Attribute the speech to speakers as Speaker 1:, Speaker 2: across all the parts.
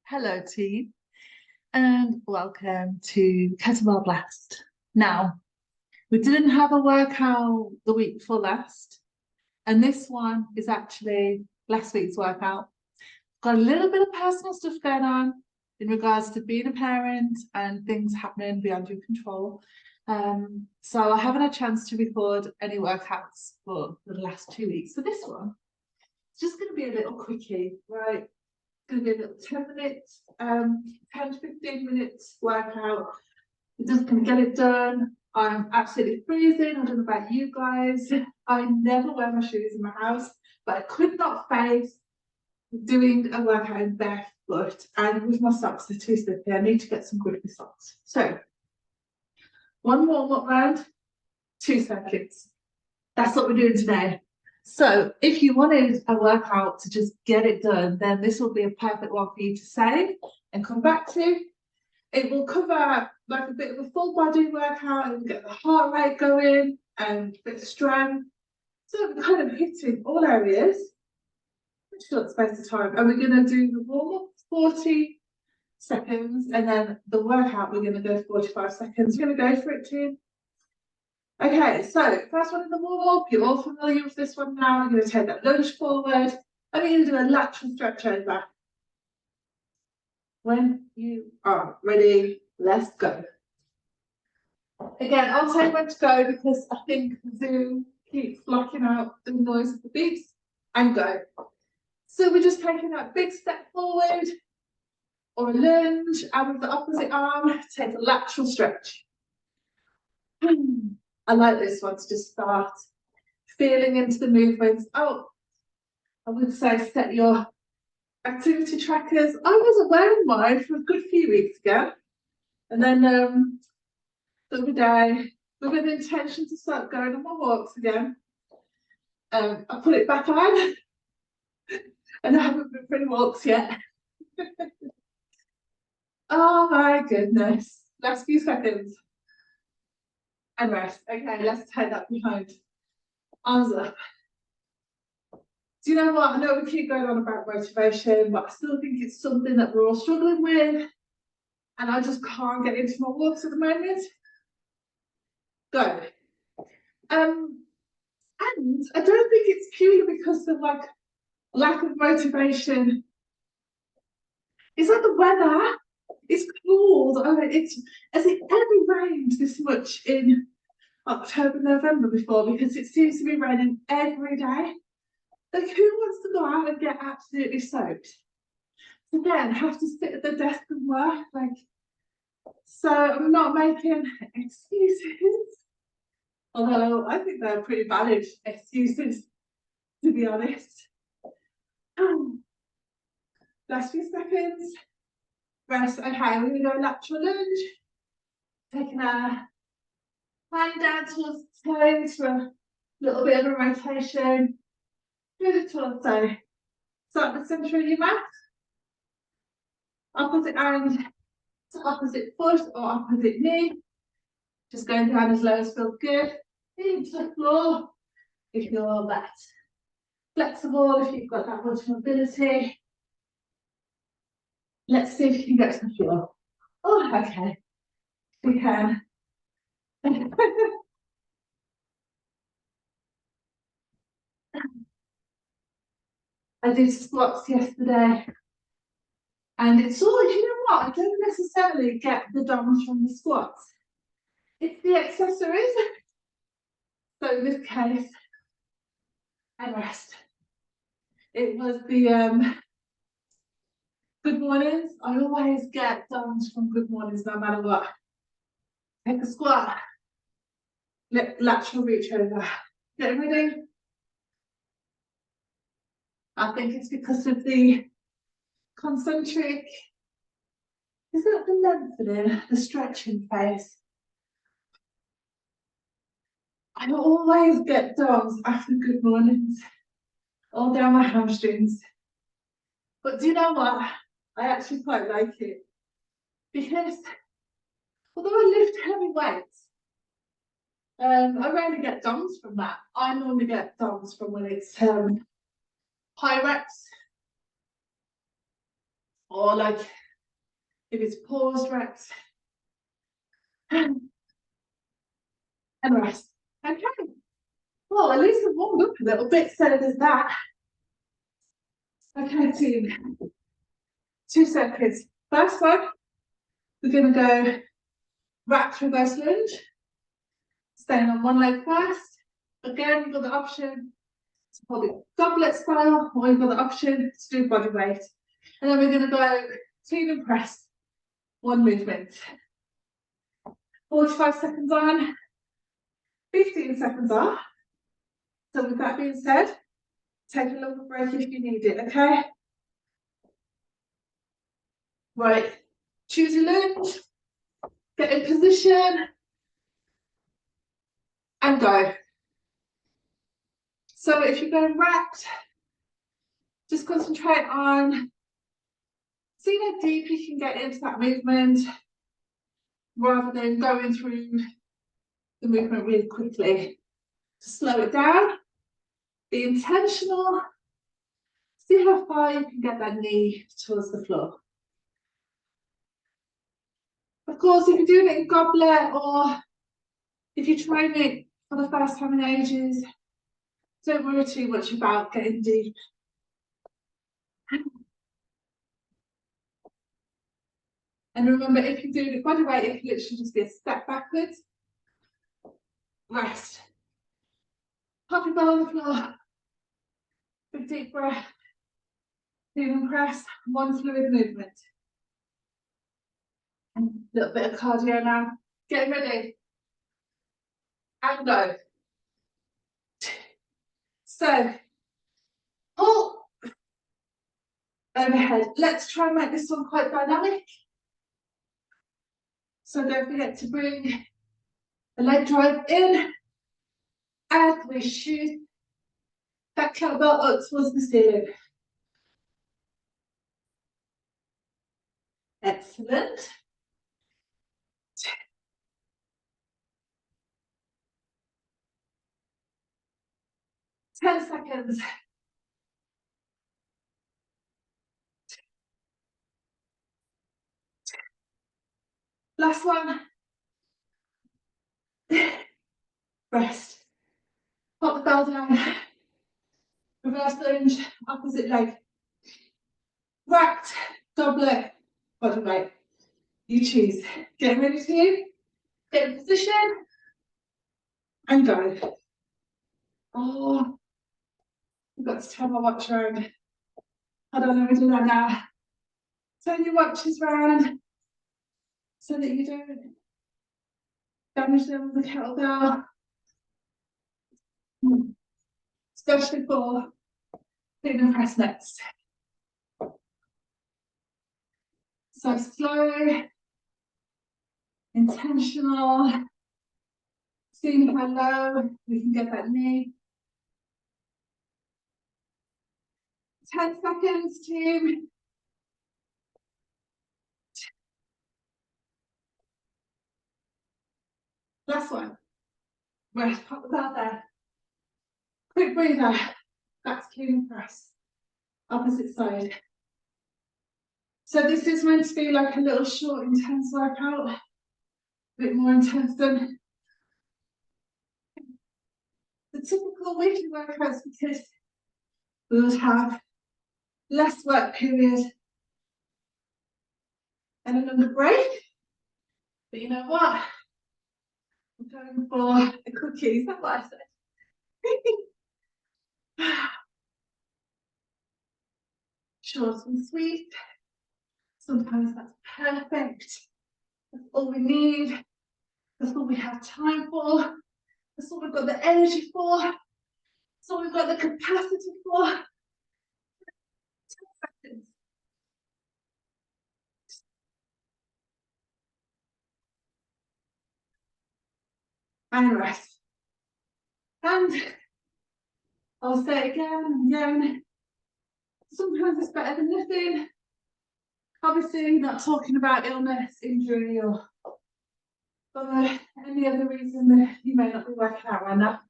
Speaker 1: Hello team and welcome to Kettlebell Blast. Now, we didn't have a workout the week before last, and this one is actually last week's workout. Got a little bit of personal stuff going on in regards to being a parent and things happening beyond your control. So I haven't had a chance to record any workouts for the last 2 weeks. So this one, it's just going to be a little quickie, right? Going to be a little 10 minutes, 10 to 15 minutes workout. We're just going to get it done. I'm absolutely freezing. I don't know about you guys. I never wear my shoes in my house, but I could not face doing a workout in barefoot and with my socks, they're too slippery. I need to get some Quickie socks. So, one warm-up round, 2 circuits. That's what we're doing today. So if you wanted a workout to just get it done, then this will be a perfect one for you to save and come back to. It will cover like a bit of a full body workout. It will get the heart rate going and a bit of strength. So we're kind of hitting all areas in a short space of time. And we're going to do the warm-up 40 seconds, and then the workout we're going to go 45 seconds. We're going to go for it too. Okay, so first one in the warm-up, you're all familiar with this one now. You're going to take that lunge forward, and you're going to do a lateral stretch over. When you are ready, let's go. Again, I'll tell you when to go because I think Zoom keeps blocking out the noise of the beeps, and go. So we're just taking that big step forward, or a lunge, and with the opposite arm, take a lateral stretch. I like this one to just start feeling into the movements. Oh, I would say set your activity trackers. I wasn't wearing mine for a good few weeks ago. And then the other day, with an intention to start going on my walks again, I put it back on and I haven't been for any walks yet. Oh my goodness. Last few seconds. And rest. Okay, let's take that behind. Arms up. Do you know what? I know we keep going on about motivation, but I still think it's something that we're all struggling with. And I just can't get into my walks at the moment. Go. And I don't think it's purely because of like lack of motivation. It's like the weather. It's cold. I mean, has it ever rained this much in October, November before? Because it seems to be raining every day. Like, who wants to go out and get absolutely soaked? Again, have to sit at the desk and work. Like, so I'm not making excuses. Although I think they're pretty valid excuses, to be honest. Last few seconds. Rest. Okay, we're going to go lateral lunge. Taking our hand down towards the toes for a little bit of a rotation. Do the torso. Start at the centre of your mat. Opposite hand to opposite foot or opposite knee. Just going down as low as feels good. Into the floor if you're that flexible, if you've got that much mobility. Let's see if you can get to the floor. Oh, okay. We can. I did squats yesterday. And it's all, you know what? I don't necessarily get the DOMs from the squats. It's the accessories. So in this case, I rest. It was the good mornings. I always get DOMs from good mornings no matter what. Take a squat. Lateral reach over. Get ready. I think it's because of the concentric. Is that the lengthening, the stretching phase? I always get DOMs after good mornings, all down my hamstrings. But do you know what? I actually quite like it because although I lift heavy weights, I rarely get DOMs from that. I normally get DOMs from when it's high reps or like if it's paused, rest and rest. Okay. Well, at least I've warmed up a little bit, so there's that. Okay, team. 2 seconds. First one, we're going to go rack reverse lunge. Staying on one leg first. Again, you've got the option to hold it goblet style, or you've got the option to do body weight. And then we're going to go clean and press. One movement. 45 seconds on, 15 seconds off. So with that being said, take a little break if you need it, okay? Right, choose your lunge, get in position, and go. So if you're going racked, just concentrate on seeing how deep you can get into that movement rather than going through the movement really quickly. Just slow it down, be intentional, see how far you can get that knee towards the floor. Of course, if you're doing it in goblet or if you're trying it for the first time in ages, don't worry too much about getting deep. And remember, if you're doing it body weight, it can literally just be a step backwards. Rest. Pop your ball on the floor. Big deep breath. Clean and press. One fluid movement. And a little bit of cardio now. Get ready. And go. So, pull overhead. Let's try and make this one quite dynamic. So don't forget to bring the leg drive in. And we shoot that kettlebell up towards the ceiling. Excellent. Ten seconds. Last one. Rest. Pop the bell down. Reverse lunge, opposite leg. Racked, goblet, body weight. You choose. Get ready to get in position and go. Oh, I've got to turn my watch around. I don't know how to do that now. Turn your watches round so that you don't damage them with the kettlebell. Especially for clean and press next. So slow, intentional, seeing how low we can get that knee. 10 seconds, team. Last one. Right, pop the bell there. Quick breather. That's clean and press. Opposite side. So this is meant to be like a little short, intense workout. A bit more intense than the typical weekly workouts because we'll have less work period and a longer break. But you know what? I'm going for a quickie. Is that what I said? Short and sweet. Sometimes that's perfect. That's all we need. That's all we have time for. That's all we've got the energy for. That's all we've got the capacity for. 10 seconds. And rest. And I'll say it again and again. Sometimes it's better than nothing. Obviously, not talking about illness, injury, or any other reason that you may not be working out right now.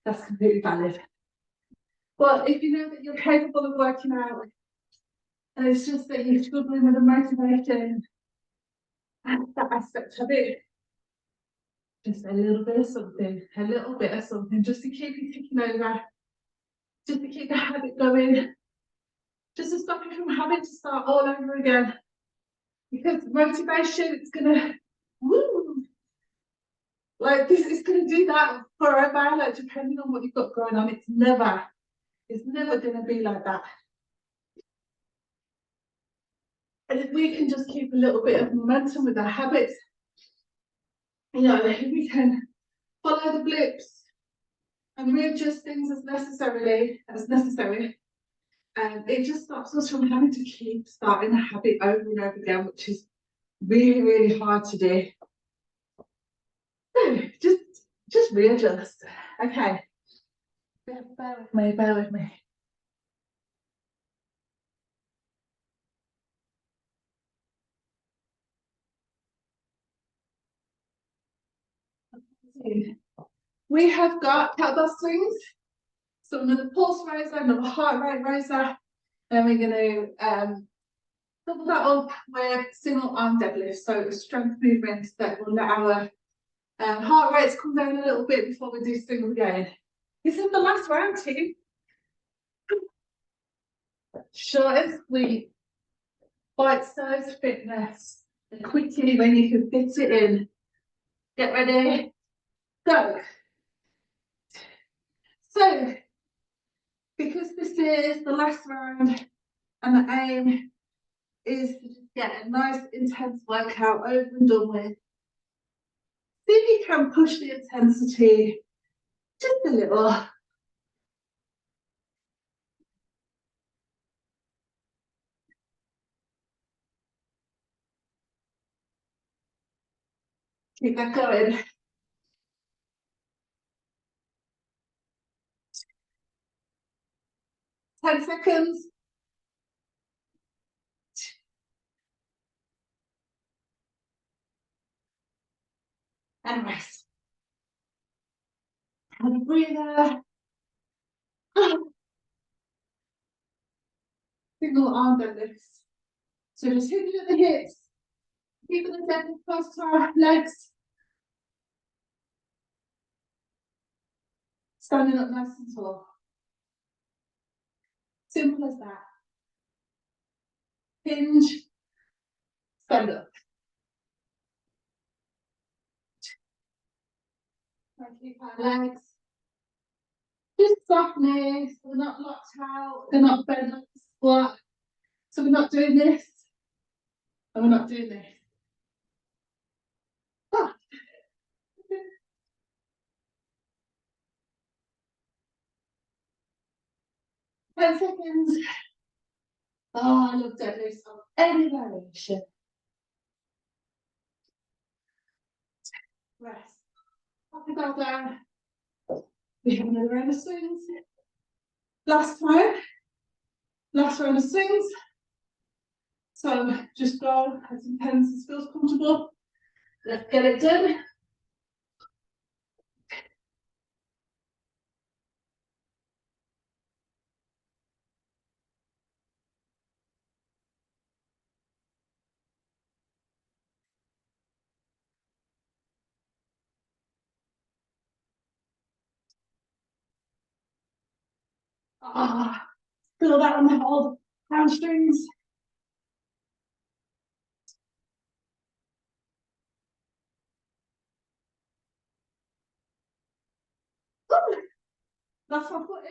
Speaker 1: That's completely valid. But if you know that you're capable of working out And it's just that you're struggling with the motivation and that aspect of it. Just a little bit of something, a little bit of something, just to keep you ticking over, just to keep the habit going, just to stop you from having to start all over again. Because motivation, it's gonna, woo, like this is gonna do that forever, like depending on what you've got going on, it's never gonna be like that. And if we can just keep a little bit of momentum with our habits, you know, if we can follow the blips and readjust things as necessary, it just stops us from having to keep starting a habit over and over again, which is really, really hard to do. So just readjust. Okay. Bear with me, bear with me. We have got kettlebell swings, so another pulse raiser, another heart rate raiser, and we're going to double that up with single arm deadlift, so a strength movement that will let our heart rates come down a little bit before we do singles again. This is the last round, team. Short and sweet, bite-sized fitness, a quickie when you can fit it in. Get ready, go. So, because this is the last round and the aim is to just get a nice intense workout over and done with, see if you can push the intensity just a little. Keep that going. 10 seconds. And rest. Have a breather. Single arm deadlifts. So just hitting at the hips, keeping the deadlift close to our legs. Standing up nice and tall. Simple as that. Hinge, stand up. And keep our legs just softness. We're not locked out, they're not bent like a squat. So we're not doing this, and we're not doing this. Ah. 10 seconds. Oh, I love deadlifts of any variation. Rest. Pop the bell down. We have another round of swings. Last round of swings. So just go as intense as feels comfortable. Let's get it done. Ah, feel that on the whole hamstrings. Ooh, that's my foot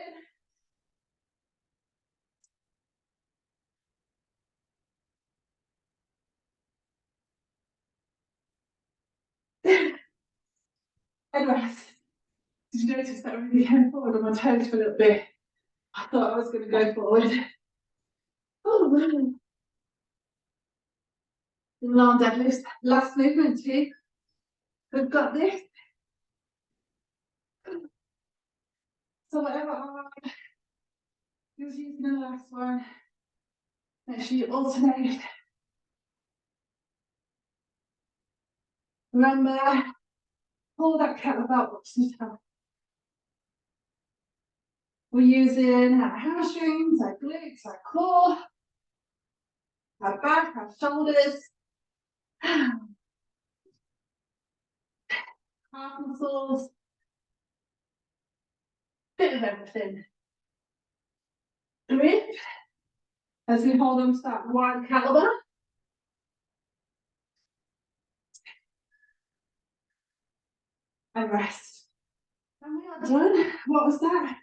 Speaker 1: in. Head rest. Did you notice that I really came forward on my toes for a little bit? I thought I was going to go forward. Oh, man. Long deadlifts. Last movement, team. We've got this. So whatever arm who's using the last one, make sure you alternate. Remember, pull that kettlebell up to the top. We're using our hamstrings, our glutes, our core. back, our shoulders, calf muscles, bit of everything. Grip as we hold on to that wide kettlebell. And rest. And we are done. What was that?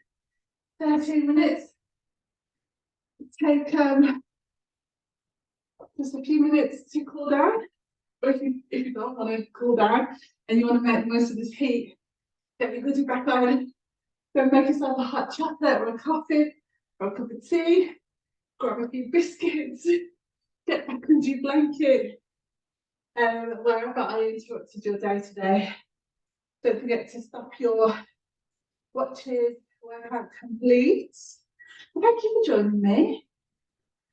Speaker 1: 13 minutes. Take just a few minutes to cool down. Or if you don't want to cool down and you want to make the most of this heat, get your goodie back on. Go make yourself a hot chocolate or a coffee or a cup of tea. Grab a few biscuits. Get back under your blanket. Wherever I interrupted your day today. Don't forget to stop your watches, workout complete. Thank you for joining me.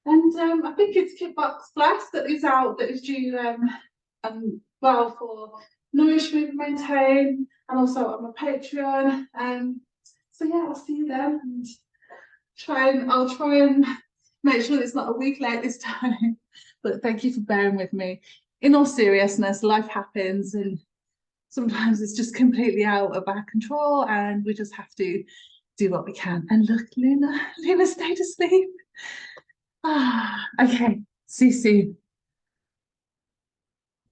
Speaker 1: And I think it's Kickbox Blast that is out, that is due well for Nourish, Move and Maintain, and also on my Patreon. So yeah, I'll see you then, and I'll try and make sure it's not a week late this time. But thank you for bearing with me. In all seriousness, life happens, and sometimes it's just completely out of our control, and we just have to do what we can. And look, Luna stayed asleep. Okay, see you soon.